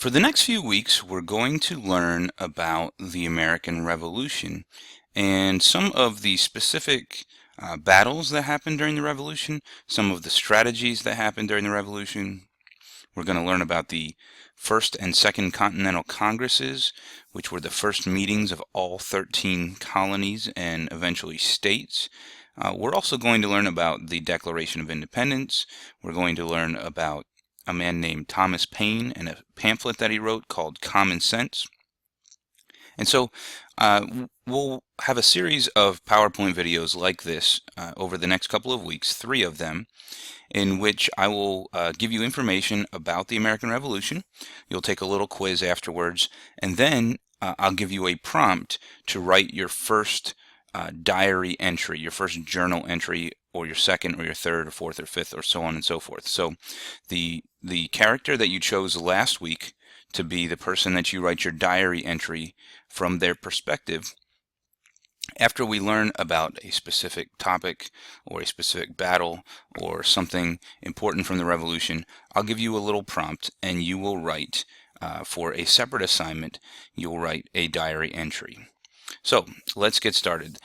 For the next few weeks, we're going to learn about the American Revolution and some of the specific battles that happened during the Revolution, some of the strategies that happened during the Revolution. We're going to learn about the First and Second Continental Congresses, which were the first meetings of all 13 colonies and eventually states. We're also going to learn about the Declaration of Independence. We're going to learn about a man named Thomas Paine and a pamphlet that he wrote called Common Sense. And so we'll have a series of PowerPoint videos like this over the next couple of weeks, 3 of them, in which I will give you information about the American Revolution. You'll take a little quiz afterwards, and then I'll give you a prompt to write your first diary entry, your first journal entry, or your second or your third or fourth or fifth, or so on and so forth. So the character that you chose last week to be the person that you write your diary entry from their perspective, after we learn about a specific topic or a specific battle or something important from the Revolution, I'll give you a little prompt and you will write, for a separate assignment, you'll write a diary entry. So let's get started.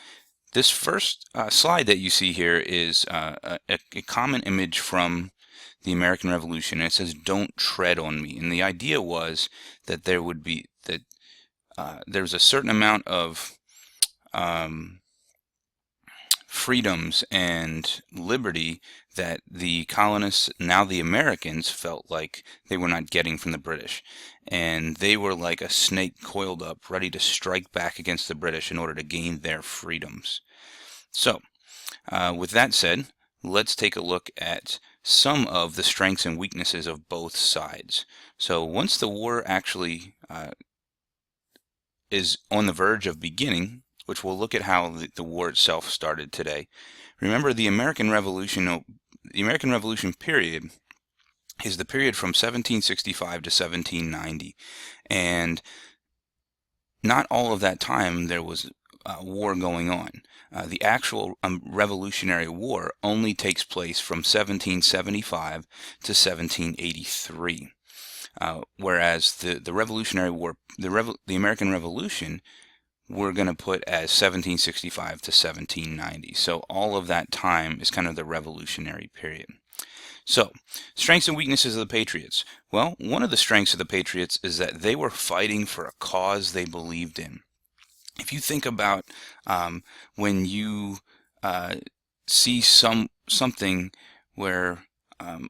This first slide that you see here is a common image from the American Revolution, and it says "Don't tread on me." And the idea was that there would be there's a certain amount of freedoms and liberty that the colonists, now the Americans, felt like they were not getting from the British. And they were like a snake coiled up, ready to strike back against the British in order to gain their freedoms. So, with that said, let's take a look at some of the strengths and weaknesses of both sides. So once the war actually is on the verge of beginning, which we'll look at how the war itself started today. Remember, the American Revolution period is the period from 1765 to 1790, and not all of that time there was war going on. The actual Revolutionary War only takes place from 1775 to 1783. Whereas the Revolutionary War, the American Revolution, we're going to put as 1765 to 1790. So all of that time is kind of the Revolutionary period. So, strengths and weaknesses of the Patriots. Well, one of the strengths of the Patriots is that they were fighting for a cause they believed in. If you think about when you see something where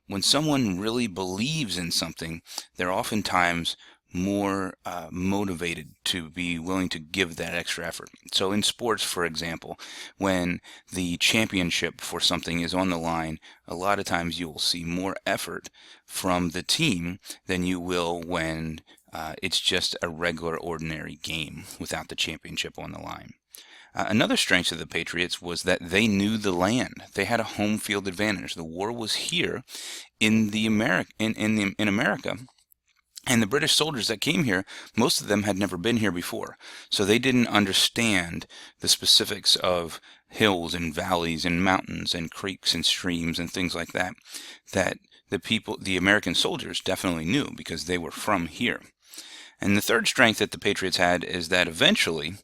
when someone really believes in something, they're oftentimes more motivated to be willing to give that extra effort. So in sports, for example, when the championship for something is on the line, a lot of times you will see more effort from the team than you will when it's just a regular, ordinary game without the championship on the line. Another strength of the Patriots was that they knew the land. They had a home field advantage. The war was here in America. And the British soldiers that came here, most of them had never been here before. So they didn't understand the specifics of hills and valleys and mountains and creeks and streams and things like that, that the American soldiers definitely knew because they were from here. And the third strength that the Patriots had is that eventually,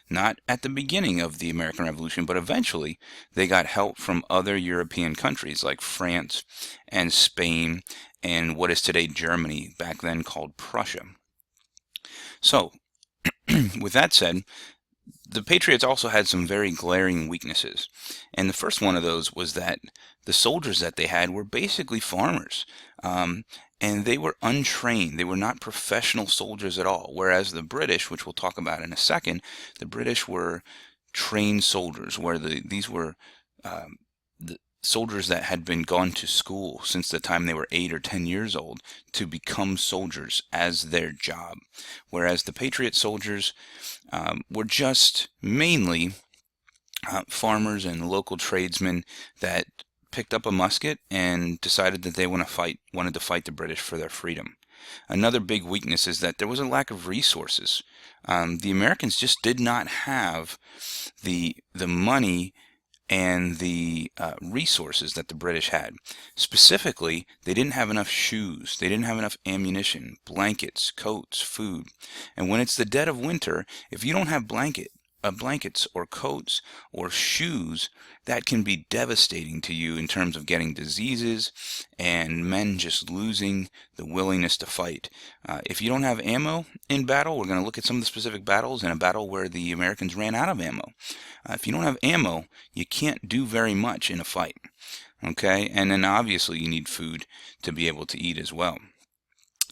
not at the beginning of the American Revolution, but eventually, they got help from other European countries like France and Spain and what is today Germany, back then called Prussia. So, with that said, the Patriots also had some very glaring weaknesses. And the first one of those was that the soldiers that they had were basically farmers. And they were untrained. They were not professional soldiers at all. Whereas the British, which we'll talk about in a second, the British were trained soldiers, where these were the soldiers that had been gone to school since the time they were 8 or 10 years old to become soldiers as their job. Whereas the Patriot soldiers were just mainly farmers and local tradesmen that picked up a musket and decided that they wanted to fight the British for their freedom. Another big weakness is that there was a lack of resources. The Americans just did not have the money and the resources that the British had. Specifically, they didn't have enough shoes, they didn't have enough ammunition, blankets, coats, food. And when it's the dead of winter, if you don't have blankets or coats or shoes, that can be devastating to you in terms of getting diseases and men just losing the willingness to fight. If you don't have ammo in battle, we're going to look at some of the specific battles in a battle where the Americans ran out of ammo. If you don't have ammo, you can't do very much in a fight. Okay, and then obviously you need food to be able to eat as well.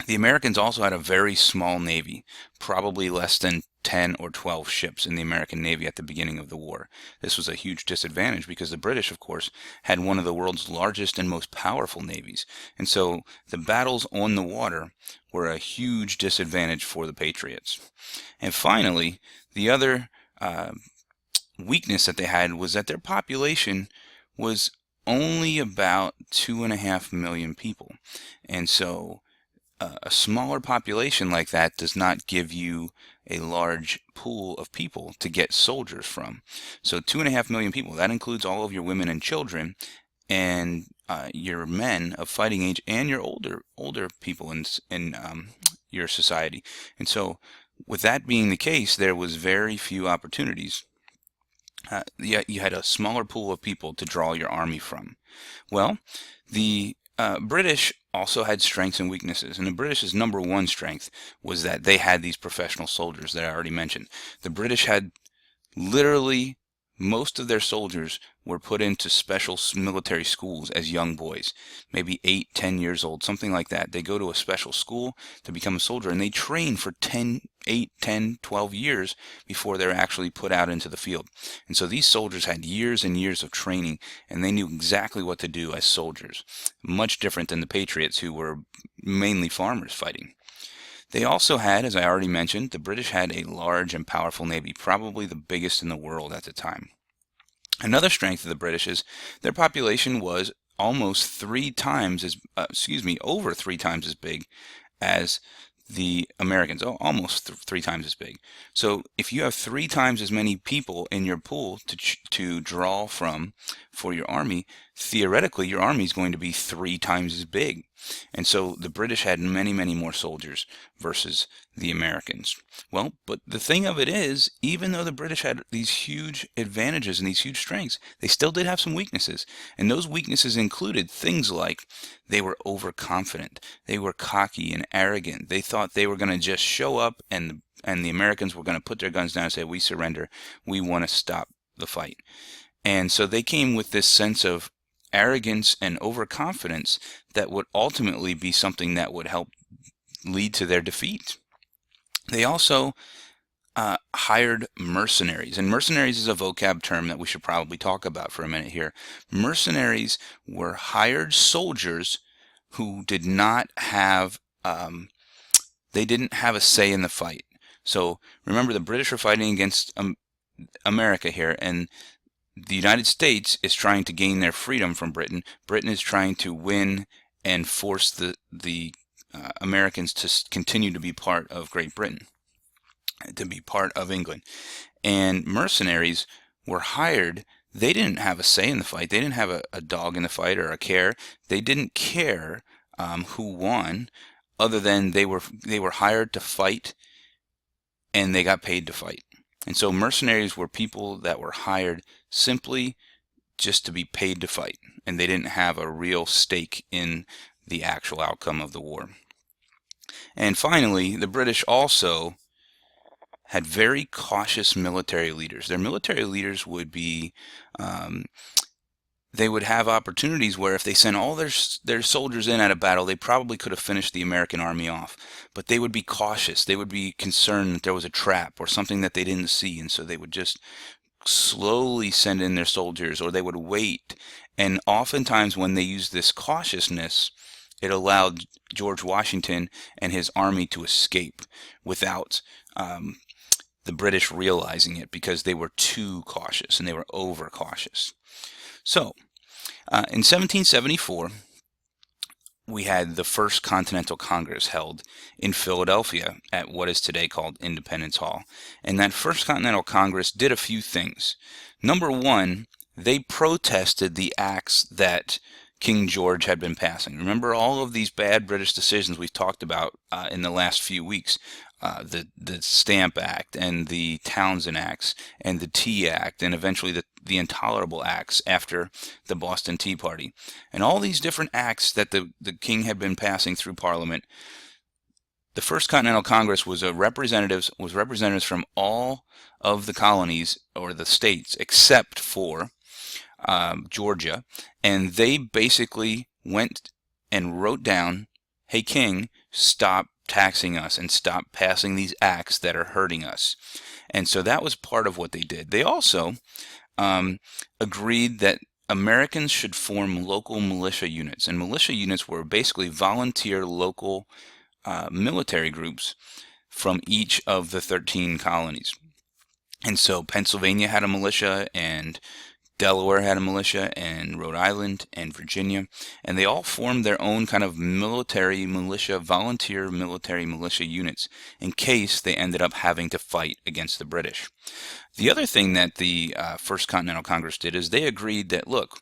The Americans also had a very small navy, probably less than 10 or 12 ships in the American Navy at the beginning of the war. This was a huge disadvantage because the British, of course, had one of the world's largest and most powerful navies. And so the battles on the water were a huge disadvantage for the Patriots. And finally, the other weakness that they had was that their population was only about 2.5 million people. And so a smaller population like that does not give you a large pool of people to get soldiers from. So 2.5 million people, that includes all of your women and children and your men of fighting age and your older people in your society. And so with that being the case, there was very few opportunities. You had a smaller pool of people to draw your army from. Well, the British also had strengths and weaknesses, and the British's number one strength was that they had these professional soldiers that I already mentioned. The British had literally most of their soldiers were put into special military schools as young boys, maybe 8, 10 years old, something like that. They go to a special school to become a soldier, and they train for 8, 10, 12 years before they're actually put out into the field. And so these soldiers had years and years of training, and they knew exactly what to do as soldiers. Much different than the Patriots, who were mainly farmers fighting. They also had, as I already mentioned, the British had a large and powerful navy, probably the biggest in the world at the time. Another strength of the British is their population was almost 3 times as, over 3 times as big as the Americans, almost 3 times as big. So if you have 3 times as many people in your pool to draw from for your army, theoretically your army is going to be 3 times as big. And so the British had many, many more soldiers versus the Americans. Well, but the thing of it is, even though the British had these huge advantages and these huge strengths, they still did have some weaknesses. And those weaknesses included things like they were overconfident, they were cocky and arrogant. They thought they were going to just show up and the Americans were going to put their guns down and say, "We surrender, we want to stop the fight." And so they came with this sense of arrogance and overconfidence that would ultimately be something that would help lead to their defeat. They also hired mercenaries, and mercenaries is a vocab term that we should probably talk about for a minute here. Mercenaries were hired soldiers who did not have they didn't have a say in the fight. So remember, the British are fighting against America here, and the United States is trying to gain their freedom from Britain. Britain is trying to win and force the Americans to continue to be part of Great Britain, to be part of England. And mercenaries were hired. They didn't have a say in the fight. They didn't have a dog in the fight or a care. They didn't care who won, other than they were hired to fight, and they got paid to fight. And so mercenaries were people that were hired simply just to be paid to fight, and they didn't have a real stake in the actual outcome of the war. And finally, the British also had very cautious military leaders. Their military leaders would be, they would have opportunities where if they sent all their soldiers in at a battle, they probably could have finished the American army off. But they would be cautious. They would be concerned that there was a trap or something that they didn't see, and so they would just slowly send in their soldiers, or they would wait. And oftentimes when they used this cautiousness, it allowed George Washington and his army to escape without the British realizing it, because they were too cautious and they were overcautious. So in 1774, we had the first Continental Congress held in Philadelphia at what is today called Independence Hall. And that first Continental Congress did a few things. Number one, they protested the acts that King George had been passing. Remember all of these bad British decisions we've talked about in the last few weeks. The Stamp Act and the Townshend Acts and the Tea Act and eventually the Intolerable Acts after the Boston Tea Party. And all these different acts that the king had been passing through Parliament. The First Continental Congress was representatives from all of the colonies or the states except for Georgia, and they basically went and wrote down, "Hey King, stop taxing us and stop passing these acts that are hurting us." And so that was part of what they did. They also agreed that Americans should form local militia units, and militia units were basically volunteer local military groups from each of the 13 colonies. And so Pennsylvania had a militia, and Delaware had a militia, and Rhode Island and Virginia, and they all formed their own kind of volunteer military militia units in case they ended up having to fight against the British. The other thing that the First Continental Congress did is they agreed that, look,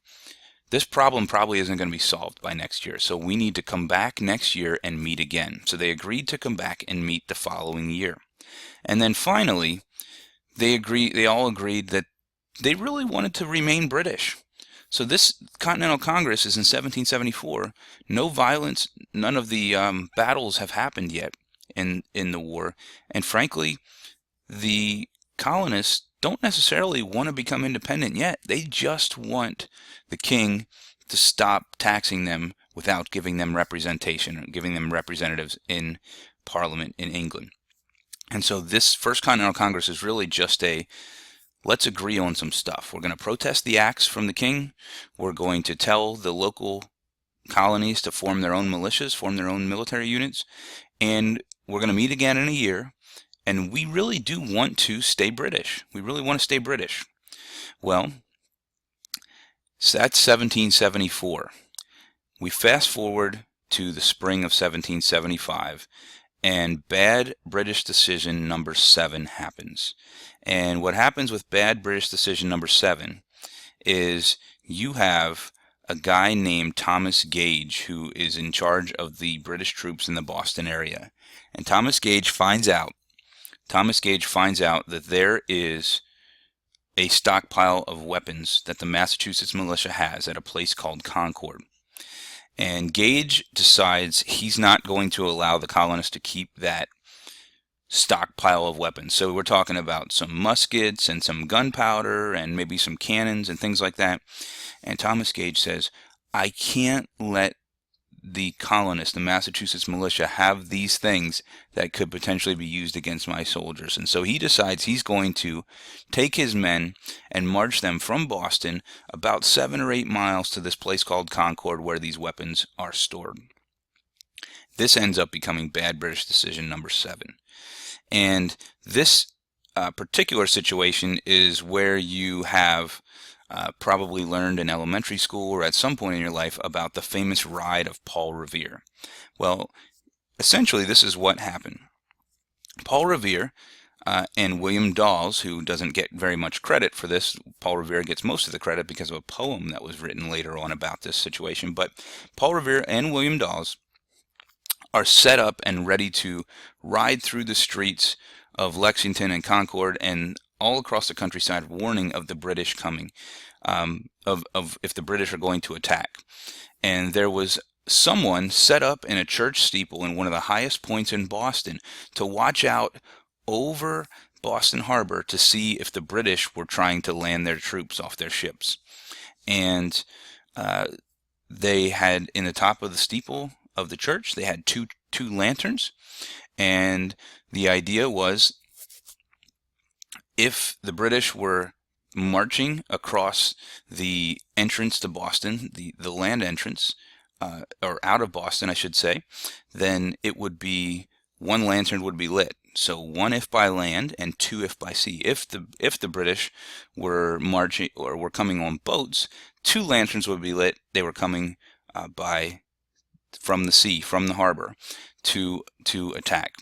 this problem probably isn't going to be solved by next year, so we need to come back next year and meet again. So they agreed to come back and meet the following year. And then finally, they all agreed that they really wanted to remain British. So this Continental Congress is in 1774. No violence, none of the battles have happened yet in the war. And frankly, the colonists don't necessarily want to become independent yet. They just want the king to stop taxing them without giving them representation, giving them representatives in Parliament in England. And so this First Continental Congress is really just let's agree on some stuff. We're going to protest the acts from the king. We're going to tell the local colonies to form their own militias, form their own military units, and we're going to meet again in a year. And we really do want to stay British. We really want to stay British. Well, so that's 1774. We fast forward to the spring of 1775, and bad British decision number 7 happens. And what happens with bad British decision number 7 is you have a guy named Thomas Gage who is in charge of the British troops in the Boston area. And Thomas Gage finds out that there is a stockpile of weapons that the Massachusetts militia has at a place called Concord. And Gage decides he's not going to allow the colonists to keep that stockpile of weapons. So we're talking about some muskets and some gunpowder and maybe some cannons and things like that. And Thomas Gage says, I can't let the colonists, the Massachusetts militia, have these things that could potentially be used against my soldiers. And so he decides he's going to take his men and march them from Boston about 7 or 8 miles to this place called Concord where these weapons are stored. This ends up becoming bad British decision number 7. And this particular situation is where you have probably learned in elementary school or at some point in your life about the famous ride of Paul Revere. Well, essentially this is what happened. Paul Revere and William Dawes, who doesn't get very much credit for this, Paul Revere gets most of the credit because of a poem that was written later on about this situation, but Paul Revere and William Dawes are set up and ready to ride through the streets of Lexington and Concord and all across the countryside, warning of the British coming, of if the British are going to attack. And there was someone set up in a church steeple in one of the highest points in Boston to watch out over Boston Harbor to see if the British were trying to land their troops off their ships. And they had, in the top of the steeple of the church, they had two lanterns, and the idea was if the British were marching across the entrance to Boston, the land entrance, or out of Boston, I should say, then it would be one lantern would be lit. So 1 if by land and 2 if by sea. If the British were marching or were coming on boats, 2 lanterns would be lit. They were coming from the sea, from the harbor, to attack.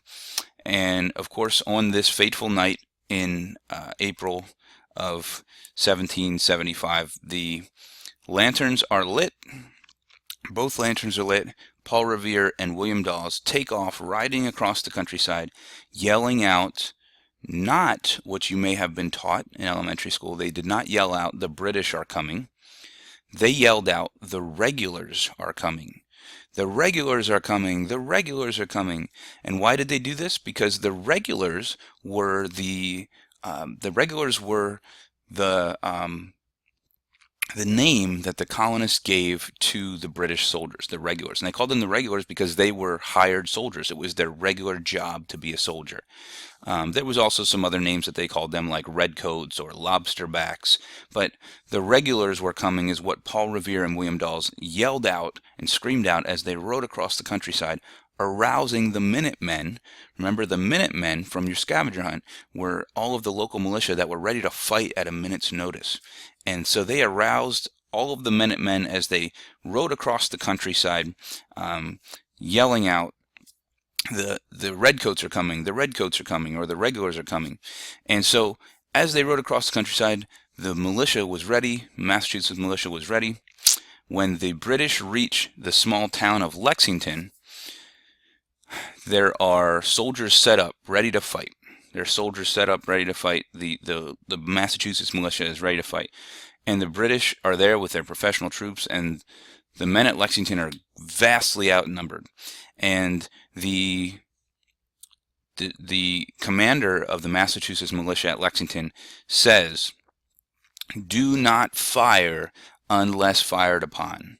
And of course, on this fateful night in April of 1775. The lanterns are lit. Both lanterns are lit. Paul Revere and William Dawes take off riding across the countryside, yelling out not what you may have been taught in elementary school. They did not yell out, "The British are coming." They yelled out, "The regulars are coming. The regulars are coming. The regulars are coming." And why did they do this? Because the regulars were the name that the colonists gave to the British soldiers, the regulars. And they called them the regulars because they were hired soldiers. It was their regular job to be a soldier. There was also some other names that they called them, like redcoats or lobsterbacks. But the regulars were coming is what Paul Revere and William Dawes yelled out and screamed out as they rode across the countryside, arousing the Minutemen. Remember, the Minutemen from your scavenger hunt were all of the local militia that were ready to fight at a minute's notice. And so they aroused all of the Minutemen as they rode across the countryside, yelling out, the redcoats are coming, the redcoats are coming, or the regulars are coming. And so as they rode across the countryside, the militia was ready, Massachusetts militia was ready. When the British reach the small town of Lexington, there are soldiers set up, ready to fight. There are soldiers set up, ready to fight. The Massachusetts militia is ready to fight. And the British are there with their professional troops, and the men at Lexington are vastly outnumbered. And the commander of the Massachusetts militia at Lexington says, "Do not fire unless fired upon.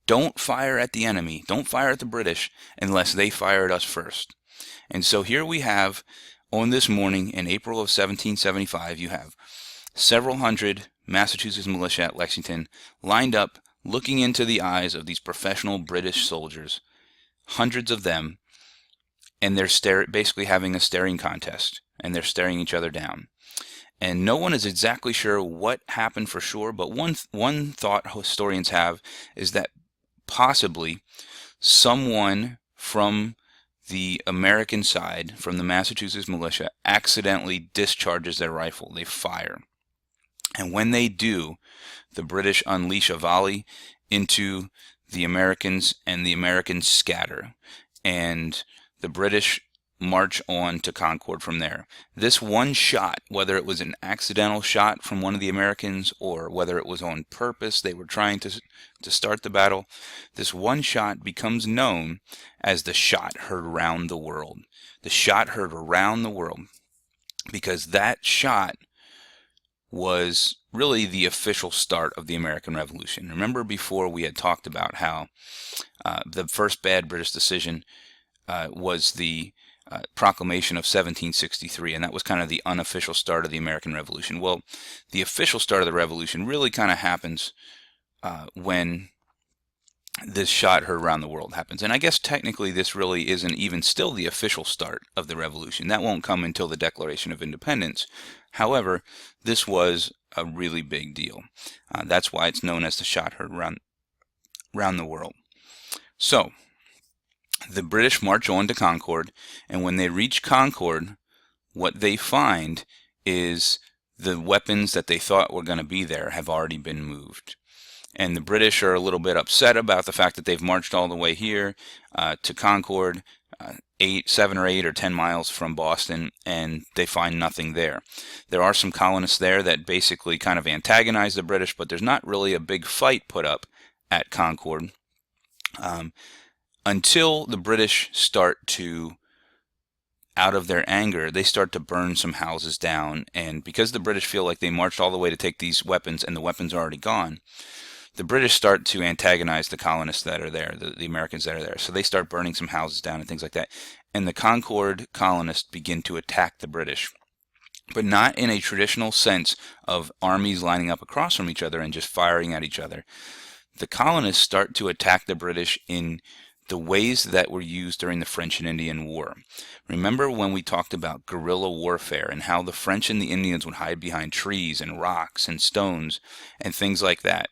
Don't fire at the enemy. Don't fire at the British unless they fire at us first." And so here we have, on this morning in April of 1775, you have several hundred Massachusetts militia at Lexington lined up, looking into the eyes of these professional British soldiers, hundreds of them, and they're basically having a staring contest, and they're staring each other down. And no one is exactly sure what happened for sure, but one thought historians have is that possibly someone from the American side, from the Massachusetts militia, accidentally discharges their rifle. They fire. And when they do, the British unleash a volley into the Americans, and the Americans scatter. And the British march on to Concord from there. This one shot, whether it was an accidental shot from one of the Americans or whether it was on purpose, they were trying to start the battle, this one shot becomes known as the shot heard around the world. The shot heard around the world, because that shot was really the official start of the American Revolution. Remember, before we had talked about how the first bad British decision was the proclamation of 1763, and that was kind of the unofficial start of the American Revolution. Well, the official start of the revolution really kind of happens when this shot heard around the world happens. And I guess technically this really isn't even still the official start of the revolution. That won't come until the Declaration of Independence. However, this was a really big deal. That's why it's known as the shot heard around the world. So the British march on to Concord, and when they reach Concord, what they find is the weapons that they thought were going to be there have already been moved. And the British are a little bit upset about the fact that they've marched all the way here to Concord, 7 or 8 or 10 miles from Boston, and they find nothing there. There are some colonists there that basically kind of antagonize the British, but there's not really a big fight put up at Concord until the British start to, out of their anger, they start to burn some houses down. And because the British feel like they marched all the way to take these weapons and the weapons are already gone, the British start to antagonize the colonists that are there, the Americans that are there. So they start burning some houses down and things like that. And the Concord colonists begin to attack the British, but not in a traditional sense of armies lining up across from each other and just firing at each other. The colonists start to attack the British in the ways that were used during the French and Indian War. Remember when we talked about guerrilla warfare and how the French and the Indians would hide behind trees and rocks and stones and things like that?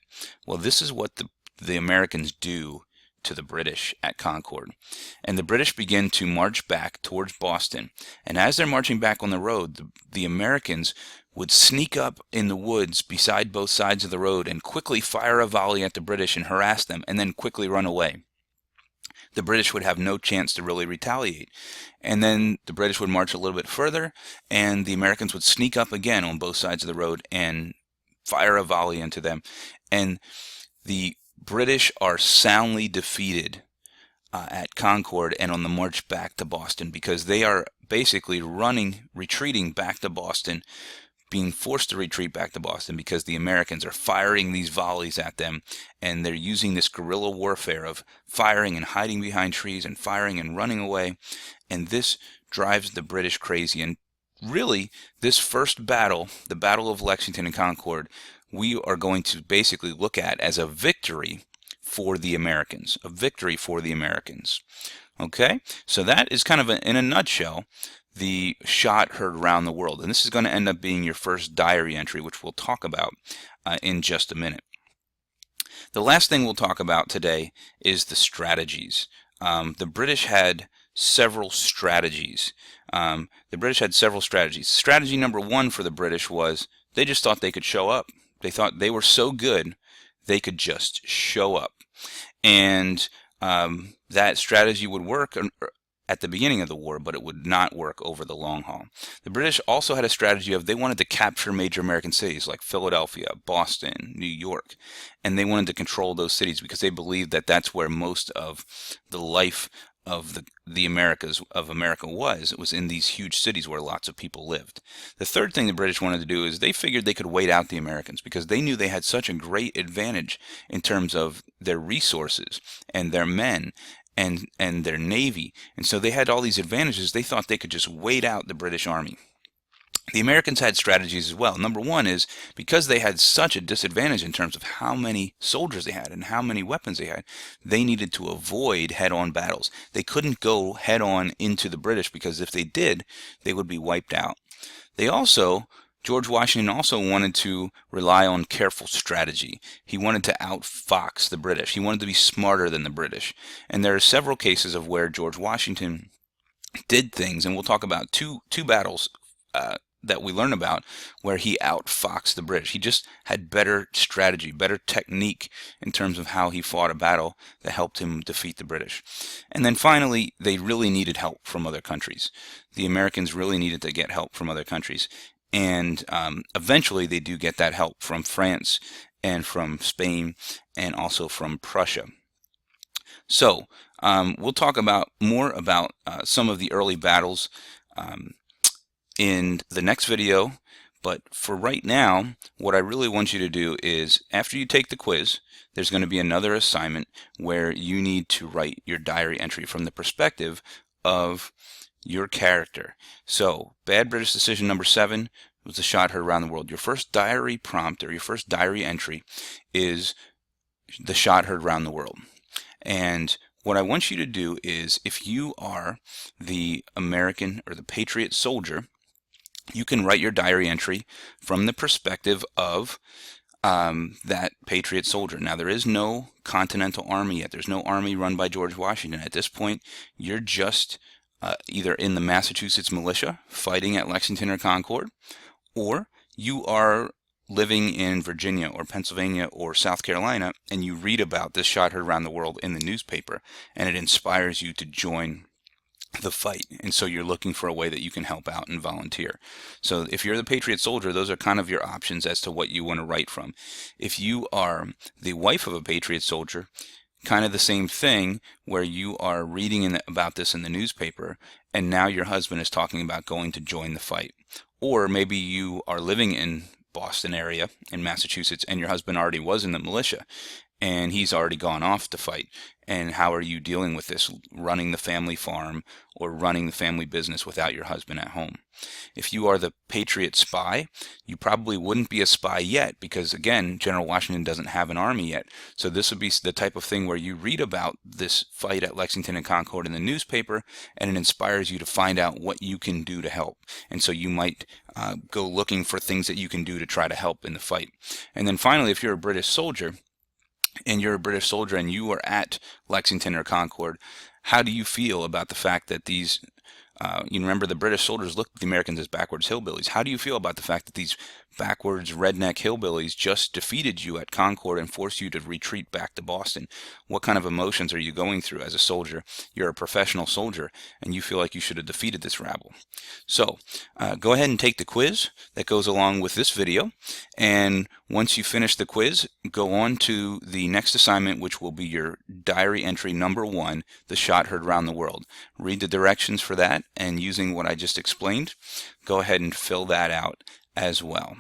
Well, this is what the Americans do to the British at Concord. And the British begin to march back towards Boston. And as they're marching back on the road, the Americans would sneak up in the woods beside both sides of the road and quickly fire a volley at the British and harass them, and then quickly run away. The British would have no chance to really retaliate. And then the British would march a little bit further, and the Americans would sneak up again on both sides of the road and fire a volley into them. And the British are soundly defeated at Concord and on the march back to Boston, because they are basically retreating back to Boston, being forced to retreat back to Boston because the Americans are firing these volleys at them, and they're using this guerrilla warfare of firing and hiding behind trees and firing and running away, and this drives the British crazy. And really, this first battle, the Battle of Lexington and Concord, we are going to basically look at as a victory for the Americans, a victory for the Americans. Okay, so that is kind of in a nutshell the shot heard around the world, and this is going to end up being your first diary entry, which we'll talk about in just a minute. The last thing we'll talk about today is the strategies. The British had several strategies. Strategy number one for the British was they just thought they could show up. They thought they were so good they could just show up. And that strategy would work at the beginning of the war, but it would not work over the long haul. The British also had a strategy of they wanted to capture major American cities like Philadelphia, Boston, New York, and they wanted to control those cities because they believed that that's where most of the life of the Americas of America was. It was in these huge cities where lots of people lived. The third thing the British wanted to do is they figured they could wait out the Americans because they knew they had such a great advantage in terms of their resources and their men and their navy, and so they had all these advantages. They thought they could just wait out the British Army. The Americans had strategies as well. Number one is because they had such a disadvantage in terms of how many soldiers they had and how many weapons they had, they needed to avoid head-on battles. They couldn't go head-on into the British because if they did, they would be wiped out. George Washington also wanted to rely on careful strategy. He wanted to outfox the British. He wanted to be smarter than the British. And there are several cases of where George Washington did things, and we'll talk about two battles that we learn about where he outfoxed the British. He just had better strategy, better technique in terms of how he fought a battle that helped him defeat the British. And then finally, they really needed help from other countries. The Americans really needed to get help from other countries. And eventually they do get that help from France and from Spain and also from Prussia. So we'll talk more about some of the early battles in the next video, but for right now, what I really want you to do is after you take the quiz, there's going to be another assignment where you need to write your diary entry from the perspective of your character. So, bad British decision number 7 was the shot heard around the world. Your first diary prompt or your first diary entry is the shot heard around the world. And what I want you to do is, if you are the American or the Patriot soldier, you can write your diary entry from the perspective of that Patriot soldier. Now, there is no Continental Army yet. There's no army run by George Washington. At this point, you're just either in the Massachusetts militia fighting at Lexington or Concord, or you are living in Virginia or Pennsylvania or South Carolina, and you read about this shot heard around the world in the newspaper, and it inspires you to join the fight. And so you're looking for a way that you can help out and volunteer. So if you're the Patriot soldier, those are kind of your options as to what you want to write from. If you are the wife of a Patriot soldier, kind of the same thing, where you are reading about this in the newspaper, and now your husband is talking about going to join the fight. Or maybe you are living in Boston area in Massachusetts, and your husband already was in the militia, and he's already gone off to fight. And how are you dealing with this, running the family farm or running the family business without your husband at home? If you are the Patriot spy, you probably wouldn't be a spy yet because, again, General Washington doesn't have an army yet. So this would be the type of thing where you read about this fight at Lexington and Concord in the newspaper, and it inspires you to find out what you can do to help. And so you might go looking for things that you can do to try to help in the fight. And then finally, if you're a British soldier, and you are at Lexington or Concord, how do you feel about the fact that these You remember the British soldiers looked at the Americans as backwards hillbillies. How do you feel about the fact that these backwards redneck hillbillies just defeated you at Concord and forced you to retreat back to Boston? What kind of emotions are you going through as a soldier? You're a professional soldier, and you feel like you should have defeated this rabble. So go ahead and take the quiz that goes along with this video, and once you finish the quiz, go on to the next assignment, which will be your diary entry number 1, the shot heard around the world. Read the directions for that, and using what I just explained, go ahead and fill that out as well.